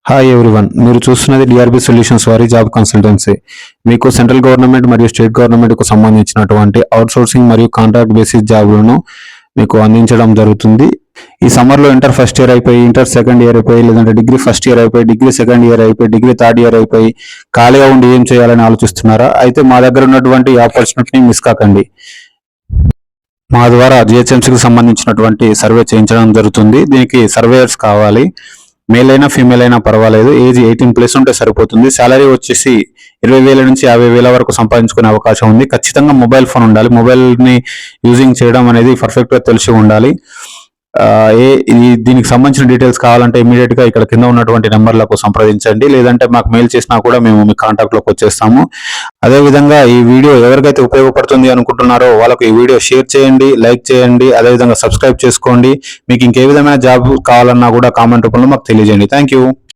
Hi everyone, మీరు చూస్తున్నది DRB solutions వారి జాబ్ కన్సల్టెన్సీ. మీకు సెంట్రల్ గవర్నమెంట్ మరియు స్టేట్ గవర్నమెంట్కు సంబంధించినటువంటి అవుట్సోర్సింగ్ మరియు కాంట్రాక్ట్ బేసిస్ జాబులను మీకు అందించడం జరుగుతుంది. ఈ సమ్మర్లో ఇంటర్ ఫస్ట్ ఇయర్ అయిపోయి, ఇంటర్ సెకండ్ ఇయర్ అయిపోయి, లేదంటే డిగ్రీ ఫస్ట్ ఇయర్ అయిపోయి, డిగ్రీ సెకండ్ ఇయర్ అయిపోయి, డిగ్రీ థర్డ్ ఇయర్ అయిపోయి ఖాళీగా ఉండి ఏం చేయాలని ఆలోచిస్తున్నారా? అయితే మా దగ్గర ఉన్నటువంటి ఆపర్చునిటీని మిస్ కాకండి. మా ద్వారా జిహెచ్ఎంసీకి సంబంధించినటువంటి సర్వే చేయించడం జరుగుతుంది. దీనికి సర్వేయర్స్ కావాలి. మేల్ అయినా ఫీమేల్ అయినా పర్వాలేదు, ఏజ్ 18+ ఉంటే సరిపోతుంది. శాలరీ వచ్చేసి 20,000 నుంచి 50,000 వరకు సంపాదించుకునే అవకాశం ఉంది. ఖచ్చితంగా మొబైల్ ఫోన్ ఉండాలి. మొబైల్ని యూజింగ్ చేయడం అనేది పర్ఫెక్ట్గా తెలిసి ఉండాలి. దీనికి సంబంధించిన డీటెయిల్స్ కావాలంటే ఇమీడియట్గా ఇక్కడ కింద ఉన్నటువంటి నెంబర్లకు సంప్రదించండి, లేదంటే మాకు మెయిల్ చేసినా కూడా మేము మీ కాంటాక్ట్లోకి వచ్చేస్తాము. అదేవిధంగా ఈ వీడియో ఎవరికైతే ఉపయోగపడుతుంది అనుకుంటున్నారో వాళ్ళకు ఈ వీడియో షేర్ చేయండి, లైక్ చేయండి, అదేవిధంగా సబ్స్క్రైబ్ చేసుకోండి. మీకు ఇంకే విధమైన జాబ్ కావాలన్నా కూడా కామెంట్ రూపంలో మాకు తెలియజేయండి. Thank you.